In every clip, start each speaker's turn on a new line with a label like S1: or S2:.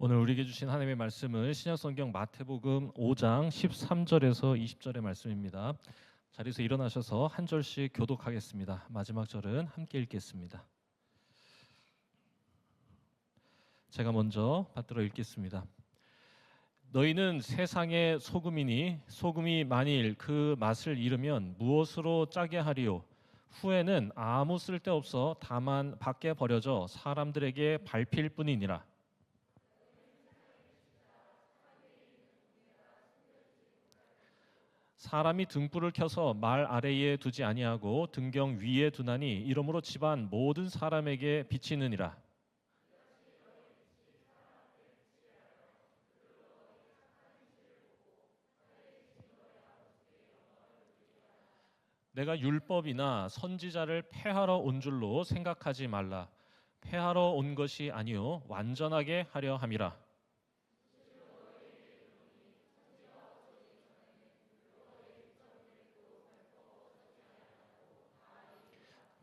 S1: 오늘 우리에게 주신 하나님의 말씀은 신약성경 마태복음 5장 13절에서 20절의 말씀입니다. 자리에서 일어나셔서 한 절씩 교독하겠습니다. 마지막 절은 함께 읽겠습니다. 제가 먼저 받들어 읽겠습니다. 너희는 세상의 소금이니 소금이 만일 그 맛을 잃으면 무엇으로 짜게 하리요? 후에는 아무 쓸데없어 다만 밖에 버려져 사람들에게 밟힐 뿐이니라. 사람이 등불을 켜서 말 아래에 두지 아니하고 등경 위에 두나니 이러므로 집안 모든 사람에게 비치느니라. 내가 율법이나 선지자를 폐하러 온 줄로 생각하지 말라. 폐하러 온 것이 아니요 완전하게 하려 함이라.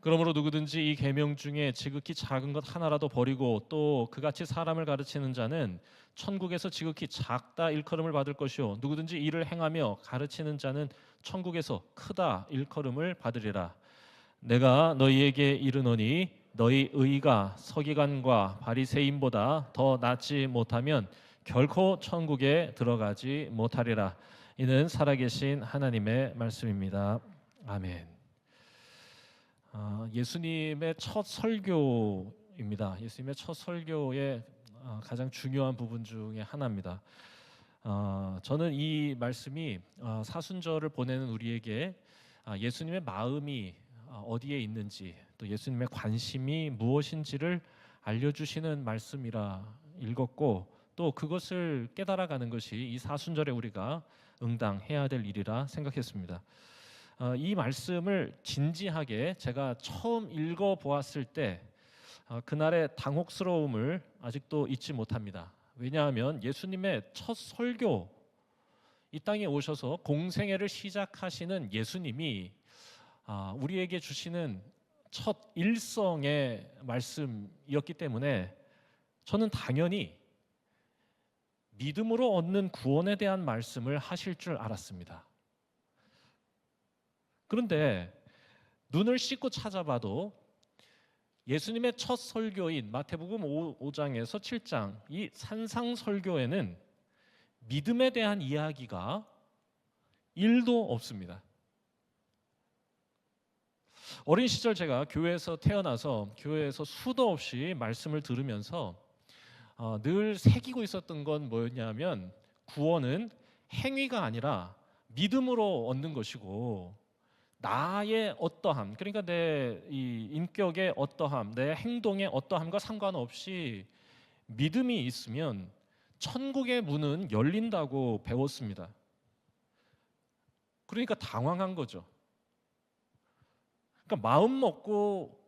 S1: 그러므로 누구든지 이 계명 중에 지극히 작은 것 하나라도 버리고 또 그같이 사람을 가르치는 자는 천국에서 지극히 작다 일컬음을 받을 것이요 누구든지 이를 행하며 가르치는 자는 천국에서 크다 일컬음을 받으리라. 내가 너희에게 이르노니 너희 의가 서기관과 바리새인보다 더 낫지 못하면 결코 천국에 들어가지 못하리라. 이는 살아계신 하나님의 말씀입니다. 아멘. 예수님의 첫 설교입니다. 예수님의 첫 설교의 가장 중요한 부분 중에 하나입니다. 저는 이 말씀이 사순절을 보내는 우리에게 예수님의 마음이 어디에 있는지 또 예수님의 관심이 무엇인지를 알려주시는 말씀이라 읽었고 또 그것을 깨달아가는 것이 이 사순절에 우리가 응당해야 될 일이라 생각했습니다. 이 말씀을 진지하게 제가 처음 읽어보았을 때 그날의 당혹스러움을 아직도 잊지 못합니다. 왜냐하면 예수님의 첫 설교, 이 땅에 오셔서 공생애를 시작하시는 예수님이 우리에게 주시는 첫 일성의 말씀이었기 때문에 저는 당연히 믿음으로 얻는 구원에 대한 말씀을 하실 줄 알았습니다. 그런데 눈을 씻고 찾아봐도 예수님의 첫 설교인 마태복음 5장에서 7장 이 산상설교에는 믿음에 대한 이야기가 1도 없습니다. 어린 시절 제가 교회에서 태어나서 교회에서 수도 없이 말씀을 들으면서 늘 새기고 있었던 건 뭐였냐면 구원은 행위가 아니라 믿음으로 얻는 것이고 나의 어떠함, 그러니까 내 이 인격의 어떠함, 내 행동의 어떠함과 상관없이 믿음이 있으면 천국의 문은 열린다고 배웠습니다. 그러니까 당황한 거죠. 그러니까 마음 먹고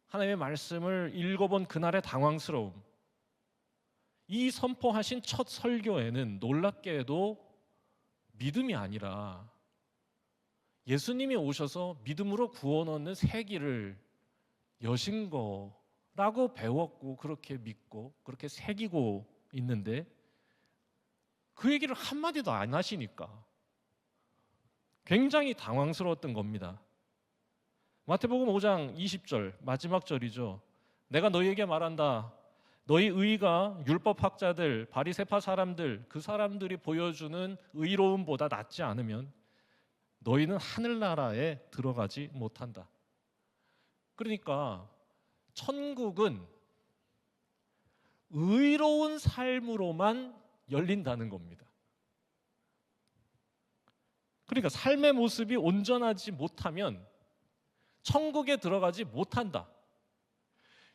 S1: 하나님의 말씀을 읽어본 그날의 당황스러움, 이 선포하신 첫 설교에는 놀랍게도 믿음이 아니라 예수님이 오셔서 믿음으로 구원 얻는 새 길을 여신 거라고 배웠고 그렇게 믿고 그렇게 새기고 있는데 그 얘기를 한마디도 안 하시니까 굉장히 당황스러웠던 겁니다. 마태복음 5장 20절 마지막 절이죠. 내가 너희에게 말한다. 너희 의가 율법학자들, 바리새파 사람들, 그 사람들이 보여주는 의로움보다 낫지 않으면 너희는 하늘나라에 들어가지 못한다. 그러니까 천국은 의로운 삶으로만 열린다는 겁니다. 그러니까 삶의 모습이 온전하지 못하면 천국에 들어가지 못한다.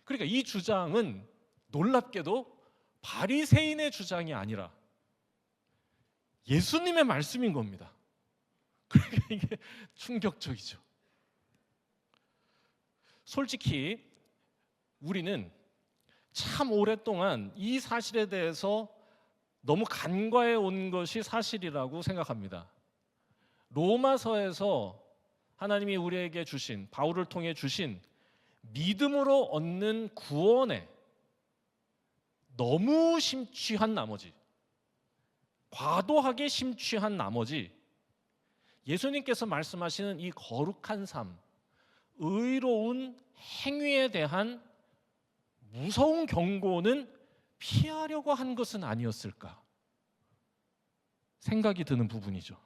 S1: 그러니까 이 주장은 놀랍게도 바리새인의 주장이 아니라 예수님의 말씀인 겁니다. 그러니까 이게 충격적이죠. 솔직히 우리는 참 오랫동안 이 사실에 대해서 너무 간과해 온 것이 사실이라고 생각합니다. 로마서에서 하나님이 우리에게 주신, 바울을 통해 주신 믿음으로 얻는 구원에 너무 심취한 나머지, 과도하게 심취한 나머지 예수님께서 말씀하시는 이 거룩한 삶, 의로운 행위에 대한 무서운 경고는 피하려고 한 것은 아니었을까 생각이 드는 부분이죠.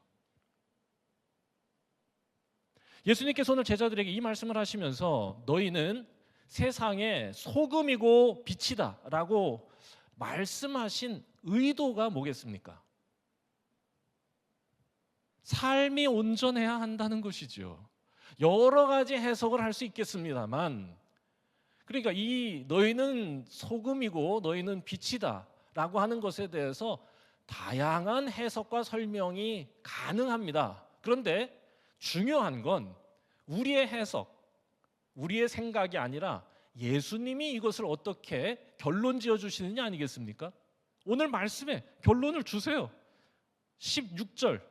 S1: 예수님께서 오늘 제자들에게 이 말씀을 하시면서 너희는 세상의 소금이고 빛이다 라고 말씀하신 의도가 뭐겠습니까? 삶이 온전해야 한다는 것이죠. 여러 가지 해석을 할 수 있겠습니다만, 그러니까 이 너희는 소금이고 너희는 빛이다 라고 하는 것에 대해서 다양한 해석과 설명이 가능합니다. 그런데 중요한 건 우리의 해석, 우리의 생각이 아니라 예수님이 이것을 어떻게 결론 지어 주시느냐 아니겠습니까? 오늘 말씀에 결론을 주세요. 16절,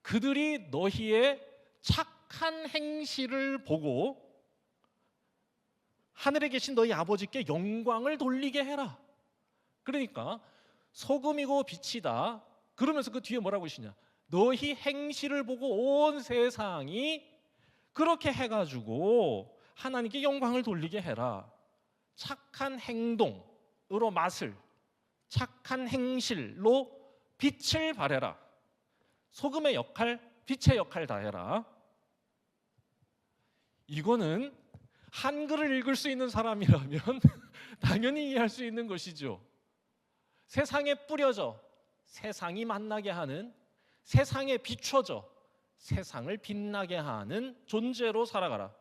S1: 그들이 너희의 착한 행실을 보고 하늘에 계신 너희 아버지께 영광을 돌리게 해라. 그러니까 소금이고 빛이다. 그러면서 그 뒤에 뭐라고 하시냐? 너희 행실을 보고 온 세상이 그렇게 해가지고 하나님께 영광을 돌리게 해라. 착한 행동으로 맛을, 착한 행실로 빛을 발해라. 소금의 역할, 빛의 역할 다 해라. 이거는 한글을 읽을 수 있는 사람이라면 당연히 이해할 수 있는 것이죠. 세상에 뿌려져 세상이 만나게 하는, 세상에 비춰져 세상을 빛나게 하는 존재로 살아가라.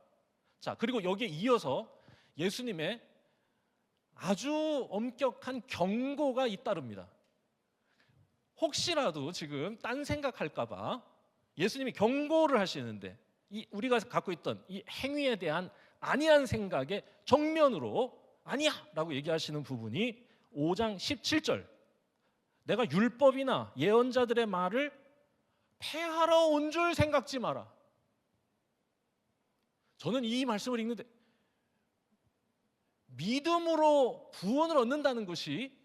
S1: 자, 그리고 여기에 이어서 예수님의 아주 엄격한 경고가 잇따릅니다. 혹시라도 지금 딴 생각할까 봐 예수님이 경고를 하시는데, 우리가 갖고 있던 이 행위에 대한 아니한 생각의 정면으로 아니야 라고 얘기하시는 부분이 5장 17절, 내가 율법이나 예언자들의 말을 폐하러 온 줄 생각지 마라. 저는 이 말씀을 읽는데 믿음으로 구원을 얻는다는 것이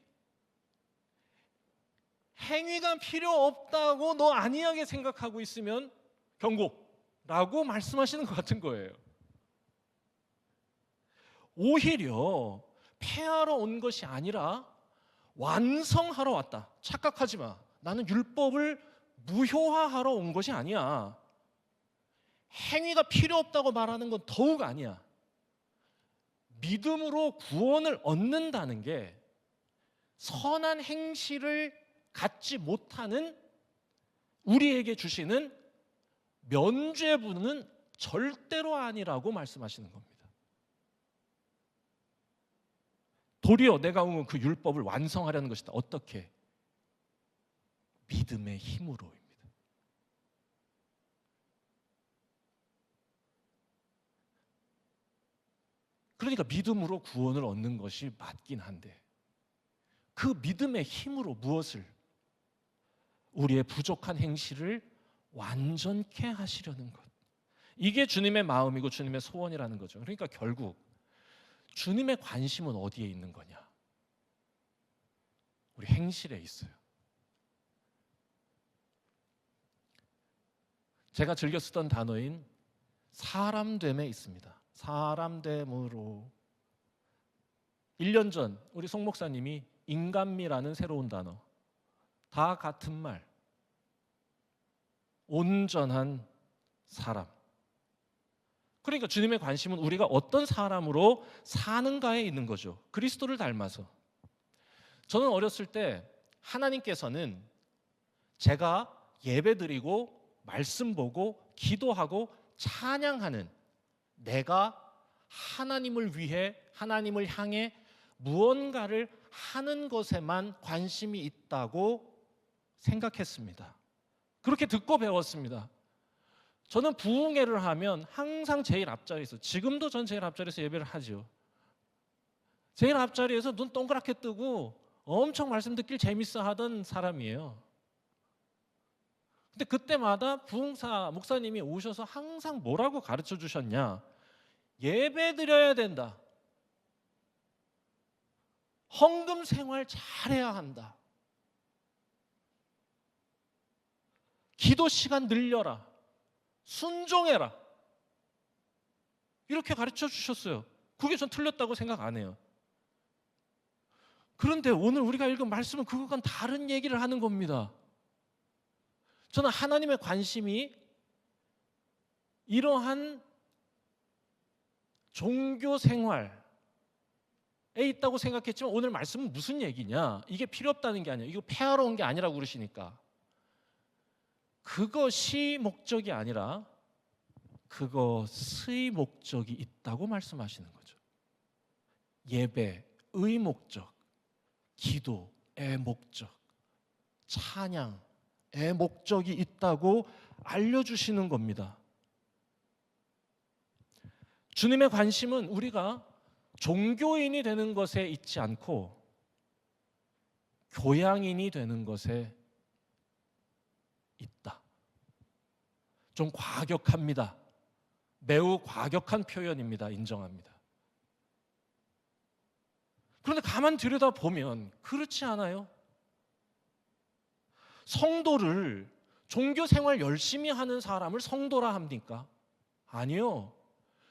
S1: 행위가 필요 없다고 너 안이하게 생각하고 있으면 경고라고 말씀하시는 것 같은 거예요. 오히려 폐하러 온 것이 아니라 완성하러 왔다. 착각하지 마. 나는 율법을 무효화하러 온 것이 아니야. 행위가 필요 없다고 말하는 건 더욱 아니야. 믿음으로 구원을 얻는다는 게 선한 행실을 갖지 못하는 우리에게 주시는 면죄부는 절대로 아니라고 말씀하시는 겁니다. 도리어 내가 온 그 율법을 완성하려는 것이다. 어떻게? 믿음의 힘으로입니다. 그러니까 믿음으로 구원을 얻는 것이 맞긴 한데, 그 믿음의 힘으로 무엇을? 우리의 부족한 행실을 완전케 하시려는 것. 이게 주님의 마음이고 주님의 소원이라는 거죠. 그러니까 결국 주님의 관심은 어디에 있는 거냐? 우리 행실에 있어요. 제가 즐겨 쓰던 단어인 사람됨에 있습니다. 사람됨으로. 1년 전 우리 송 목사님이 인간미라는 새로운 단어, 다 같은 말, 온전한 사람. 그러니까 주님의 관심은 우리가 어떤 사람으로 사는가에 있는 거죠. 그리스도를 닮아서. 저는 어렸을 때 하나님께서는 제가 예배드리고 말씀 보고 기도하고 찬양하는, 내가 하나님을 위해, 하나님을 향해 무언가를 하는 것에만 관심이 있다고 생각했습니다. 그렇게 듣고 배웠습니다. 저는 부흥회를 하면 항상 제일 앞자리에서, 지금도 전 제일 앞자리에서 예배를 하죠. 제일 앞자리에서 눈 동그랗게 뜨고 엄청 말씀 듣길 재밌어 하던 사람이에요. 근데 그때마다 부흥사 목사님이 오셔서 항상 뭐라고 가르쳐 주셨냐? 예배 드려야 된다. 헌금 생활 잘해야 한다. 기도 시간 늘려라. 순종해라. 이렇게 가르쳐 주셨어요. 그게 전 틀렸다고 생각 안 해요. 그런데 오늘 우리가 읽은 말씀은 그것과는 다른 얘기를 하는 겁니다. 저는 하나님의 관심이 이러한 종교 생활에 있다고 생각했지만 오늘 말씀은 무슨 얘기냐? 이게 필요 없다는 게 아니에요. 이거 폐하러 온 게 아니라고 그러시니까. 그것이 목적이 아니라 그것의 목적이 있다고 말씀하시는 거죠. 예배의 목적, 기도의 목적, 찬양의 목적이 있다고 알려주시는 겁니다. 주님의 관심은 우리가 종교인이 되는 것에 있지 않고 교양인이 되는 것에 있다. 좀 과격합니다. 매우 과격한 표현입니다. 인정합니다. 그런데 가만 들여다보면 그렇지 않아요? 성도를, 종교 생활 열심히 하는 사람을 성도라 합니까? 아니요.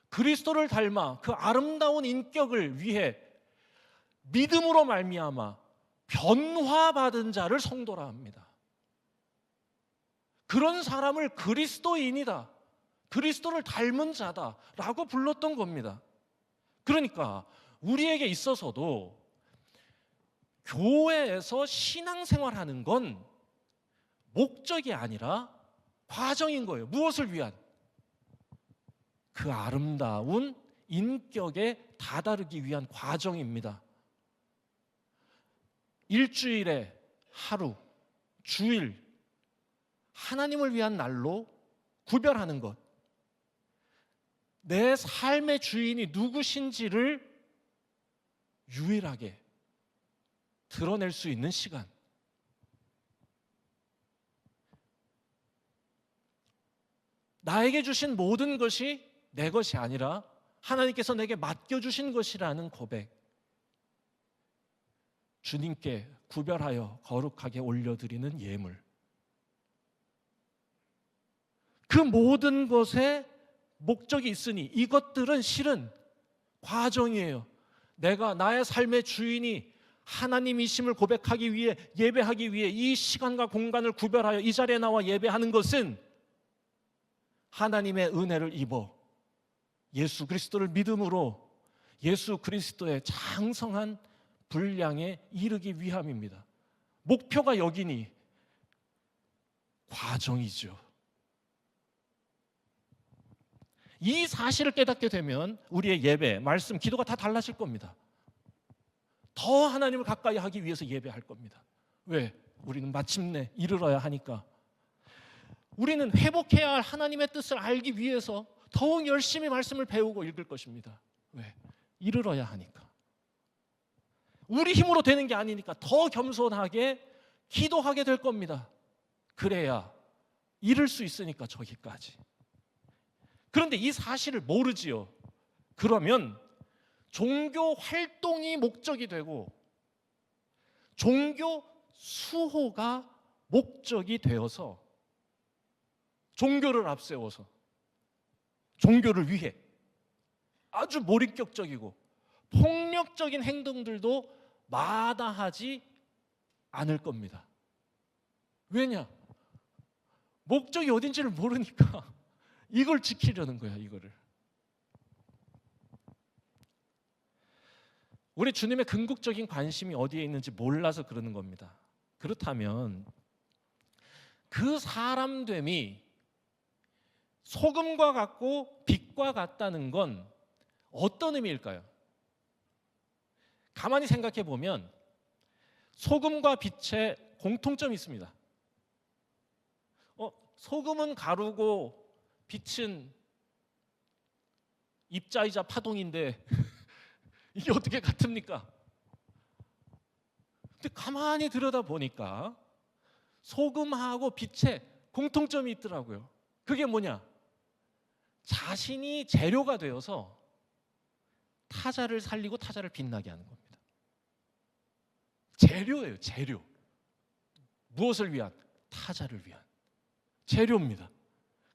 S1: 그리스도를 닮아 그 아름다운 인격을 위해 믿음으로 말미암아 변화받은 자를 성도라 합니다. 그런 사람을 그리스도인이다, 그리스도를 닮은 자다라고 불렀던 겁니다. 그러니까 우리에게 있어서도 교회에서 신앙생활하는 건 목적이 아니라 과정인 거예요. 무엇을 위한? 그 아름다운 인격에 다다르기 위한 과정입니다. 일주일에 하루, 주일, 하나님을 위한 날로 구별하는 것, 내 삶의 주인이 누구신지를 유일하게 드러낼 수 있는 시간, 나에게 주신 모든 것이 내 것이 아니라 하나님께서 내게 맡겨주신 것이라는 고백, 주님께 구별하여 거룩하게 올려드리는 예물, 그 모든 것에 목적이 있으니 이것들은 실은 과정이에요. 내가 나의 삶의 주인이 하나님이심을 고백하기 위해, 예배하기 위해 이 시간과 공간을 구별하여 이 자리에 나와 예배하는 것은 하나님의 은혜를 입어 예수 그리스도를 믿음으로 예수 그리스도의 장성한 분량에 이르기 위함입니다. 목표가 여기니 과정이죠. 이 사실을 깨닫게 되면 우리의 예배, 말씀, 기도가 다 달라질 겁니다. 더 하나님을 가까이 하기 위해서 예배할 겁니다. 왜? 우리는 마침내 이르러야 하니까. 우리는 회복해야 할 하나님의 뜻을 알기 위해서 더욱 열심히 말씀을 배우고 읽을 것입니다. 왜? 이르러야 하니까. 우리 힘으로 되는 게 아니니까 더 겸손하게 기도하게 될 겁니다. 그래야 이룰 수 있으니까 저기까지. 그런데 이 사실을 모르지요. 그러면 종교 활동이 목적이 되고 종교 수호가 목적이 되어서 종교를 앞세워서 종교를 위해 아주 몰입격적이고 폭력적인 행동들도 마다하지 않을 겁니다. 왜냐? 목적이 어딘지를 모르니까 이걸 지키려는 거야, 이거를. 우리 주님의 궁극적인 관심이 어디에 있는지 몰라서 그러는 겁니다. 그렇다면 그 사람됨이 소금과 같고 빛과 같다는 건 어떤 의미일까요? 가만히 생각해 보면 소금과 빛에 공통점이 있습니다. 소금은 가루고 빛은 입자이자 파동인데 이게 어떻게 같습니까? 근데 가만히 들여다보니까 소금하고 빛에 공통점이 있더라고요. 그게 뭐냐? 자신이 재료가 되어서 타자를 살리고 타자를 빛나게 하는 겁니다. 재료예요. 재료. 무엇을 위한? 타자를 위한 재료입니다.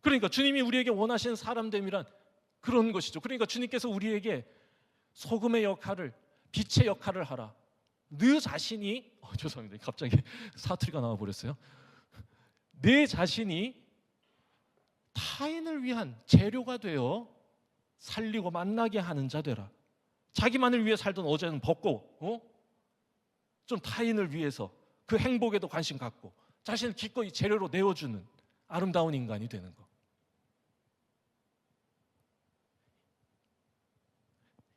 S1: 그러니까 주님이 우리에게 원하시는 사람됨이란 그런 것이죠. 그러니까 주님께서 우리에게 소금의 역할을, 빛의 역할을 하라. 너 자신이 죄송합니다. 갑자기 사투리가 나와 버렸어요. 내 자신이 타인을 위한 재료가 되어 살리고 만나게 하는 자 되라. 자기만을 위해 살던 어제는 벗고 좀 타인을 위해서 그 행복에도 관심 갖고 자신을 기꺼이 재료로 내어주는 아름다운 인간이 되는 것.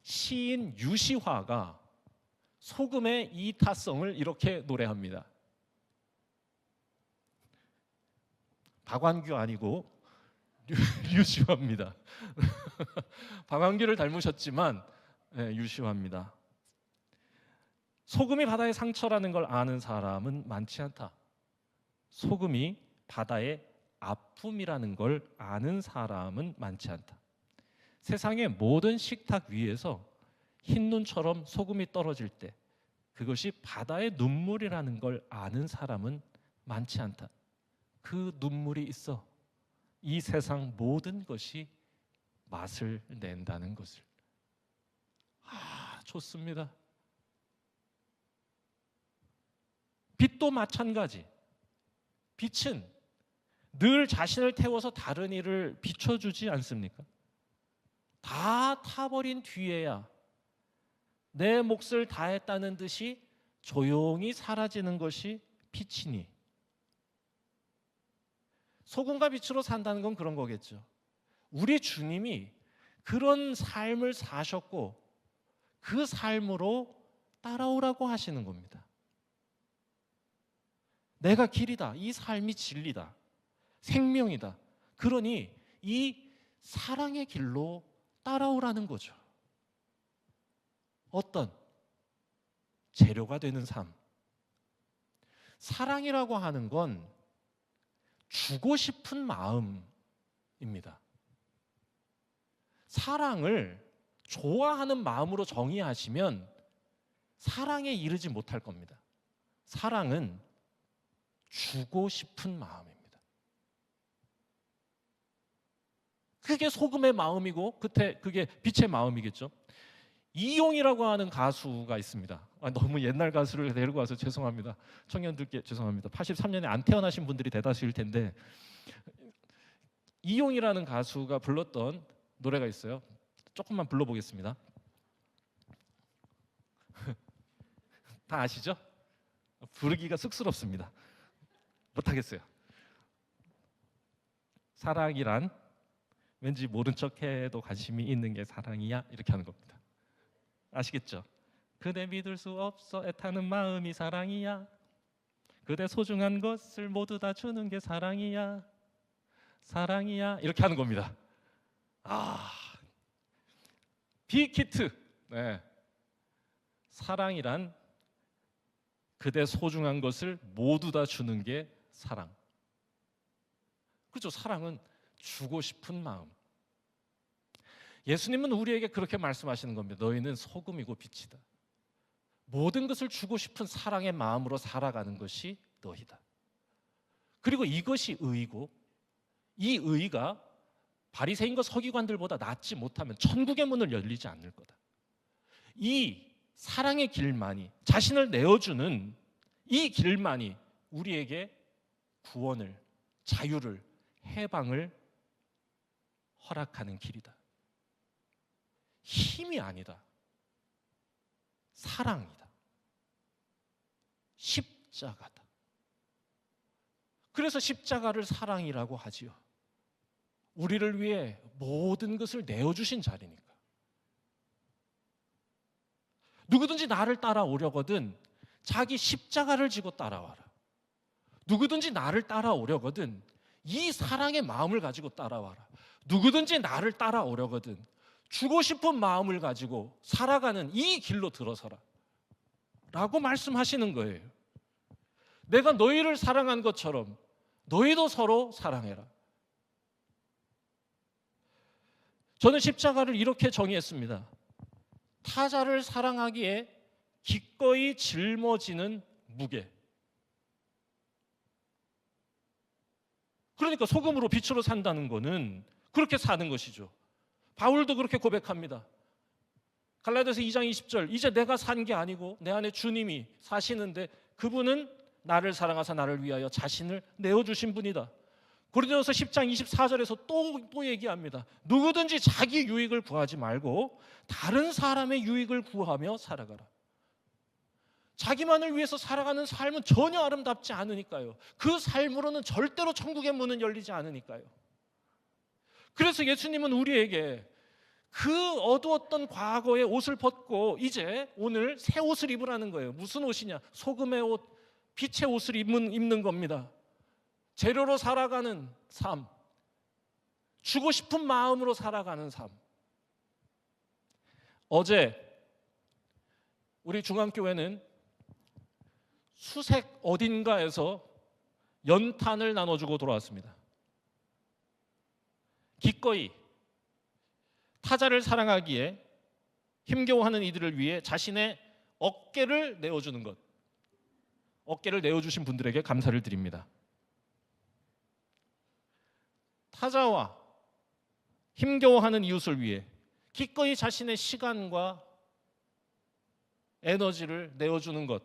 S1: 시인 유시화가 소금의 이타성을 이렇게 노래합니다. 박완규 아니고 유시화입니다. 박완규를 닮으셨지만 유시화입니다. 소금이 바다의 상처라는 걸 아는 사람은 많지 않다. 소금이 바다의 아픔이라는 걸 아는 사람은 많지 않다. 세상의 모든 식탁 위에서 흰 눈처럼 소금이 떨어질 때 그것이 바다의 눈물이라는 걸 아는 사람은 많지 않다. 그 눈물이 있어 이 세상 모든 것이 맛을 낸다는 것을. 좋습니다. 빛도 마찬가지. 빛은 늘 자신을 태워서 다른 이를 비춰주지 않습니까? 다 타버린 뒤에야 내 몫을 다했다는 듯이 조용히 사라지는 것이 빛이니, 소금과 빛으로 산다는 건 그런 거겠죠. 우리 주님이 그런 삶을 사셨고 그 삶으로 따라오라고 하시는 겁니다. 내가 길이다. 이 삶이 진리다. 생명이다. 그러니 이 사랑의 길로 따라오라는 거죠. 어떤 재료가 되는 삶. 사랑이라고 하는 건 주고 싶은 마음입니다. 사랑을 좋아하는 마음으로 정의하시면 사랑에 이르지 못할 겁니다. 사랑은 주고 싶은 마음입니다. 그게 소금의 마음이고 그게 빛의 마음이겠죠. 이용이라고 하는 가수가 있습니다. 너무 옛날 가수를 데리고 와서 죄송합니다. 청년들께 죄송합니다. 83년에 안 태어나신 분들이 대다수일 텐데, 이용이라는 가수가 불렀던 노래가 있어요. 조금만 불러보겠습니다. 다 아시죠? 부르기가 쑥스럽습니다. 못하겠어요. 사랑이란 왠지 모른 척해도 관심이 있는 게 사랑이야, 이렇게 하는 겁니다. 아시겠죠? 그대 믿을 수 없어 애타는 마음이 사랑이야. 그대 소중한 것을 모두 다 주는 게 사랑이야. 사랑이야, 이렇게 하는 겁니다. 빅히트. 네. 사랑이란 그대 소중한 것을 모두 다 주는 게 사랑. 그렇죠. 사랑은 주고 싶은 마음. 예수님은 우리에게 그렇게 말씀하시는 겁니다. 너희는 소금이고 빛이다. 모든 것을 주고 싶은 사랑의 마음으로 살아가는 것이 너희다. 그리고 이것이 의이고, 이 의가 바리새인과 서기관들보다 낫지 못하면 천국의 문을 열리지 않을 거다. 이 사랑의 길만이, 자신을 내어주는 이 길만이 우리에게 구원을, 자유를, 해방을 허락하는 길이다. 힘이 아니다. 사랑이다. 십자가다. 그래서 십자가를 사랑이라고 하지요. 우리를 위해 모든 것을 내어주신 자리니까. 누구든지 나를 따라오려거든 자기 십자가를 지고 따라와라. 누구든지 나를 따라오려거든 이 사랑의 마음을 가지고 따라와라. 누구든지 나를 따라오려거든 주고 싶은 마음을 가지고 살아가는 이 길로 들어서라 라고 말씀하시는 거예요. 내가 너희를 사랑한 것처럼 너희도 서로 사랑해라. 저는 십자가를 이렇게 정의했습니다. 타자를 사랑하기에 기꺼이 짊어지는 무게. 그러니까 소금으로 빛으로 산다는 거는 그렇게 사는 것이죠. 바울도 그렇게 고백합니다. 갈라디아서 2장 20절, 이제 내가 산 게 아니고 내 안에 주님이 사시는데 그분은 나를 사랑하사 나를 위하여 자신을 내어주신 분이다. 고린도서 10장 24절에서 또 얘기합니다. 누구든지 자기 유익을 구하지 말고 다른 사람의 유익을 구하며 살아가라. 자기만을 위해서 살아가는 삶은 전혀 아름답지 않으니까요. 그 삶으로는 절대로 천국의 문은 열리지 않으니까요. 그래서 예수님은 우리에게 그 어두웠던 과거의 옷을 벗고 이제 오늘 새 옷을 입으라는 거예요. 무슨 옷이냐? 소금의 옷, 빛의 옷을 입는 겁니다. 재료로 살아가는 삶, 주고 싶은 마음으로 살아가는 삶. 어제 우리 중앙교회는 수색 어딘가에서 연탄을 나눠주고 돌아왔습니다. 기꺼이 타자를 사랑하기에 힘겨워하는 이들을 위해 자신의 어깨를 내어주는 것, 어깨를 내어주신 분들에게 감사를 드립니다. 타자와 힘겨워하는 이웃을 위해 기꺼이 자신의 시간과 에너지를 내어주는 것.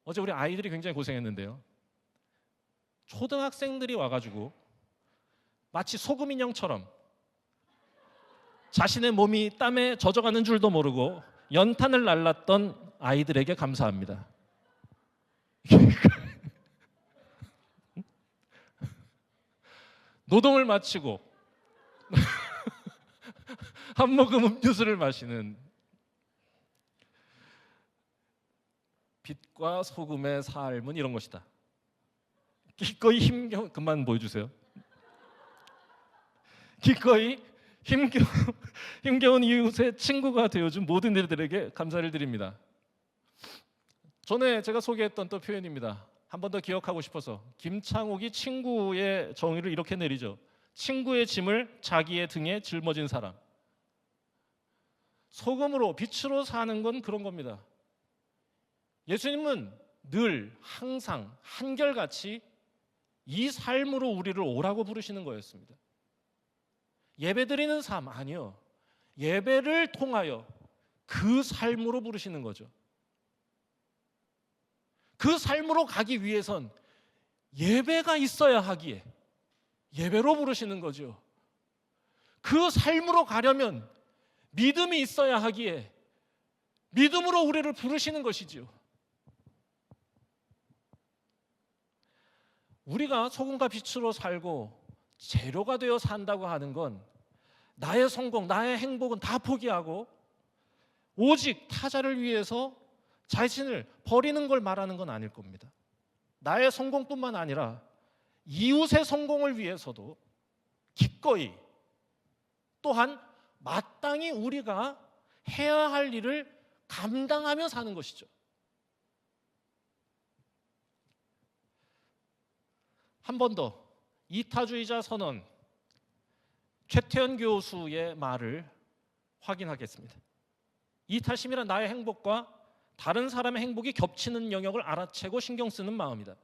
S1: 어제 우리 아이들이 굉장히 고생했는데요. 초등학생들이 와가지고 마치 소금 인형처럼 자신의 몸이 땀에 젖어가는 줄도 모르고 연탄을 날랐던 아이들에게 감사합니다. 노동을 마치고 한 모금 음료수를 마시는 빛과 소금의 삶은 이런 것이다. 기꺼이 그만 보여주세요. 기꺼이 힘겨운 이웃의 친구가 되어준 모든 이들에게 감사를 드립니다. 전에 제가 소개했던 또 표현입니다. 한 번 더 기억하고 싶어서 김창옥이 친구의 정의를 이렇게 내리죠. 친구의 짐을 자기의 등에 짊어진 사람. 소금으로 빛으로 사는 건 그런 겁니다. 예수님은 늘 항상 한결같이 이 삶으로 우리를 오라고 부르시는 거였습니다. 예배드리는 삶 아니요. 예배를 통하여 그 삶으로 부르시는 거죠. 그 삶으로 가기 위해선 예배가 있어야 하기에 예배로 부르시는 거죠. 그 삶으로 가려면 믿음이 있어야 하기에 믿음으로 우리를 부르시는 것이지요. 우리가 소금과 빛으로 살고 재료가 되어 산다고 하는 건 나의 성공, 나의 행복은 다 포기하고 오직 타자를 위해서 자신을 버리는 걸 말하는 건 아닐 겁니다. 나의 성공뿐만 아니라 이웃의 성공을 위해서도 기꺼이 또한 마땅히 우리가 해야 할 일을 감당하며 사는 것이죠. 한 번 더 이타주의자 선언 최태원 교수의 말을 확인하겠습니다. 이타심이란 나의 행복과 다른 사람의 행복이 겹치는 영역을 알아채고 신경 쓰는 마음이다.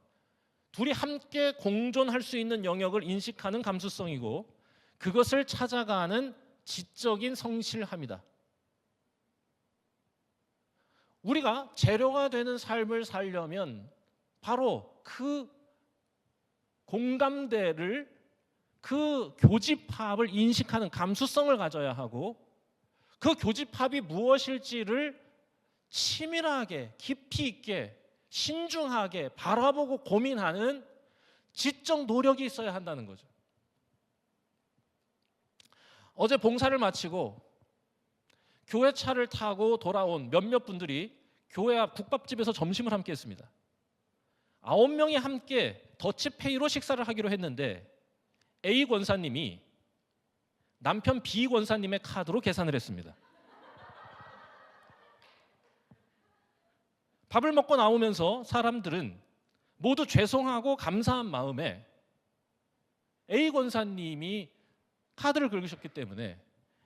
S1: 둘이 함께 공존할 수 있는 영역을 인식하는 감수성이고 그것을 찾아가는 지적인 성실함이다. 우리가 재료가 되는 삶을 살려면 바로 그 공감대를, 그 교집합을 인식하는 감수성을 가져야 하고 그 교집합이 무엇일지를 치밀하게 깊이 있게 신중하게 바라보고 고민하는 지적 노력이 있어야 한다는 거죠. 어제 봉사를 마치고 교회 차를 타고 돌아온 몇몇 분들이 교회 앞 국밥집에서 점심을 함께 했습니다. 9명이 함께 더치페이로 식사를 하기로 했는데 A 권사님이 남편 B 권사님의 카드로 계산을 했습니다. 밥을 먹고 나오면서 사람들은 모두 죄송하고 감사한 마음에 A 권사님이 카드를 긁으셨기 때문에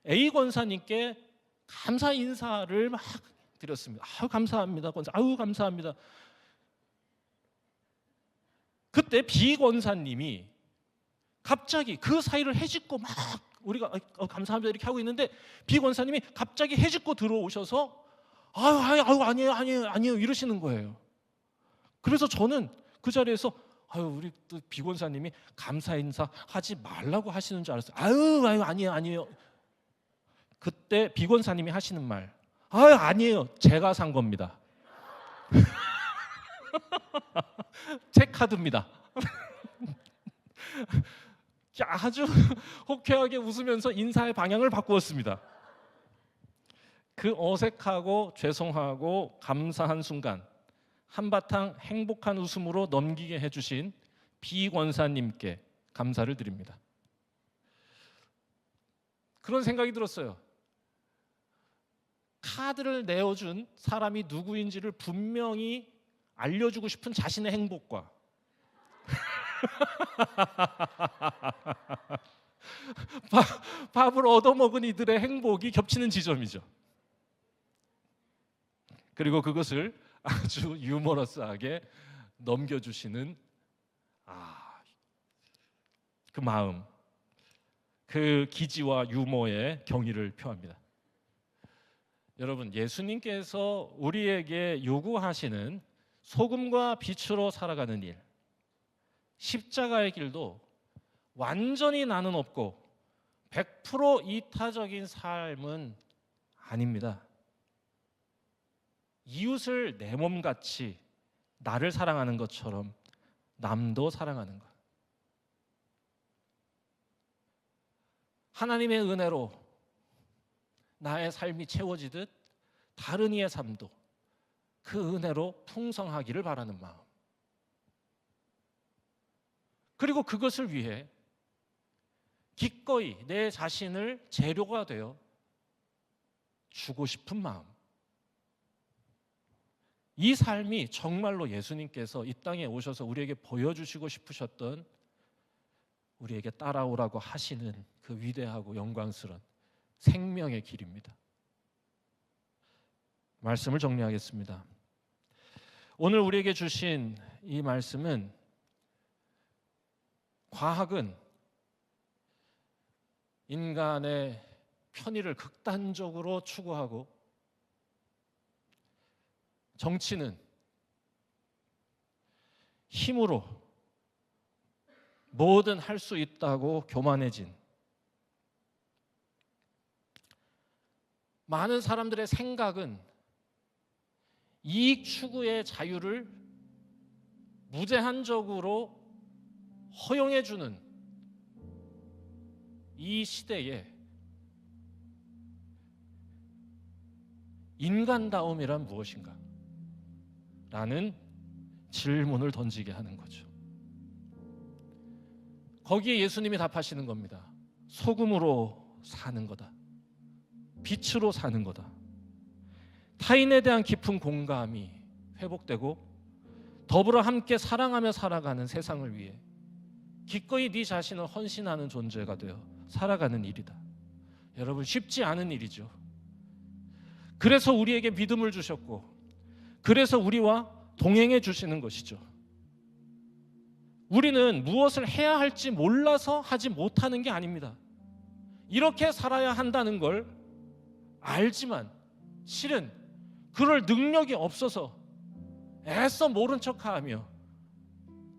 S1: A 권사님께 감사 인사를 막 드렸습니다. 아유 감사합니다 권사. 아유 감사합니다. 그때 비 권사님이 갑자기 그 사이를 헤집고 막 우리가 감사합니다 이렇게 하고 있는데 비 권사님이 갑자기 헤집고 들어오셔서 아유 아니에요 이러시는 거예요. 그래서 저는 그 자리에서 우리 또 비 권사님이 감사 인사 하지 말라고 하시는 줄 알았어요. 아유 아니에요. 그때 비 권사님이 하시는 말, 아니에요, 제가 산 겁니다. 제 카드입니다. 아주 호쾌하게 웃으면서 인사의 방향을 바꾸었습니다. 그 어색하고 죄송하고 감사한 순간 한바탕 행복한 웃음으로 넘기게 해주신 비 권사님께 감사를 드립니다. 그런 생각이 들었어요. 카드를 내어준 사람이 누구인지를 분명히 알려주고 싶은 자신의 행복과 밥을 얻어먹은 이들의 행복이 겹치는 지점이죠. 그리고 그것을 아주 유머러스하게 넘겨주시는 그 마음, 그 기지와 유머의 경의를 표합니다. 여러분, 예수님께서 우리에게 요구하시는 소금과 빛으로 살아가는 일, 십자가의 길도 완전히 나는 없고 100% 이타적인 삶은 아닙니다. 이웃을 내 몸같이 나를 사랑하는 것처럼 남도 사랑하는 것. 하나님의 은혜로 나의 삶이 채워지듯 다른 이의 삶도 그 은혜로 풍성하기를 바라는 마음. 그리고 그것을 위해 기꺼이 내 자신을 재료가 되어 주고 싶은 마음. 이 삶이 정말로 예수님께서 이 땅에 오셔서 우리에게 보여주시고 싶으셨던, 우리에게 따라오라고 하시는 그 위대하고 영광스러운 생명의 길입니다. 말씀을 정리하겠습니다. 오늘 우리에게 주신 이 말씀은, 과학은 인간의 편의를 극단적으로 추구하고, 정치는 힘으로 뭐든 할 수 있다고 교만해진, 많은 사람들의 생각은 이익 추구의 자유를 무제한적으로 허용해주는 이 시대에 인간다움이란 무엇인가? 라는 질문을 던지게 하는 거죠. 거기에 예수님이 답하시는 겁니다. 소금으로 사는 거다. 빛으로 사는 거다. 타인에 대한 깊은 공감이 회복되고 더불어 함께 사랑하며 살아가는 세상을 위해 기꺼이 네 자신을 헌신하는 존재가 되어 살아가는 일이다. 여러분, 쉽지 않은 일이죠. 그래서 우리에게 믿음을 주셨고, 그래서 우리와 동행해 주시는 것이죠. 우리는 무엇을 해야 할지 몰라서 하지 못하는 게 아닙니다. 이렇게 살아야 한다는 걸 알지만 실은 그럴 능력이 없어서 애써 모른 척하며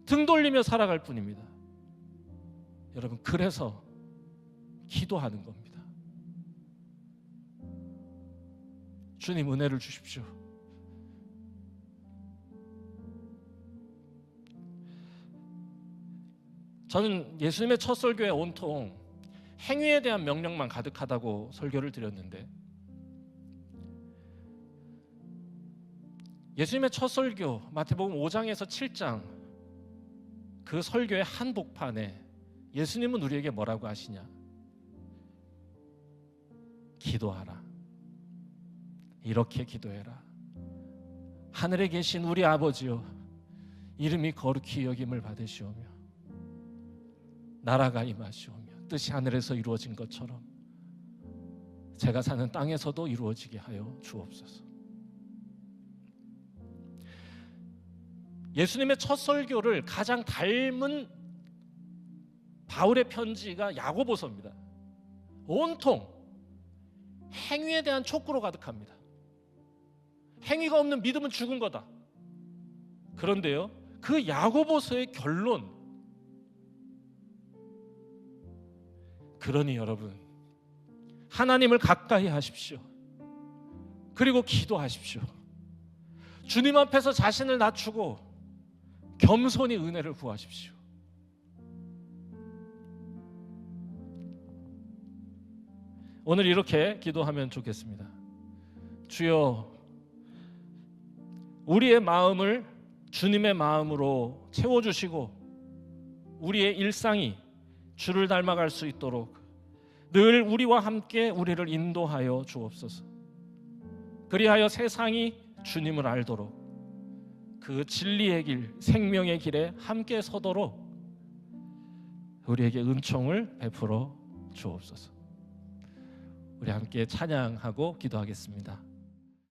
S1: 등 돌리며 살아갈 뿐입니다. 여러분, 그래서 기도하는 겁니다. 주님, 은혜를 주십시오. 저는 예수님의 첫 설교에 온통 행위에 대한 명령만 가득하다고 설교를 드렸는데, 예수님의 첫 설교 마태복음 5장에서 7장 그 설교의 한복판에 예수님은 우리에게 뭐라고 하시냐? 기도하라. 이렇게 기도해라. 하늘에 계신 우리 아버지여, 이름이 거룩히 여김을 받으시오며 나라가 임하시오며 뜻이 하늘에서 이루어진 것처럼 제가 사는 땅에서도 이루어지게 하여 주옵소서. 예수님의 첫 설교를 가장 닮은 바울의 편지가 야고보서입니다. 온통 행위에 대한 촉구로 가득합니다. 행위가 없는 믿음은 죽은 거다. 그런데요, 그 야고보서의 결론, 그러니 여러분, 하나님을 가까이 하십시오. 그리고 기도하십시오. 주님 앞에서 자신을 낮추고 겸손히 은혜를 구하십시오. 오늘 이렇게 기도하면 좋겠습니다. 주여, 우리의 마음을 주님의 마음으로 채워주시고 우리의 일상이 주를 닮아갈 수 있도록 늘 우리와 함께 우리를 인도하여 주옵소서. 그리하여 세상이 주님을 알도록 그 진리의 길, 생명의 길에 함께 서도록 우리에게 은총을 베풀어 주옵소서. 우리 함께 찬양하고 기도하겠습니다.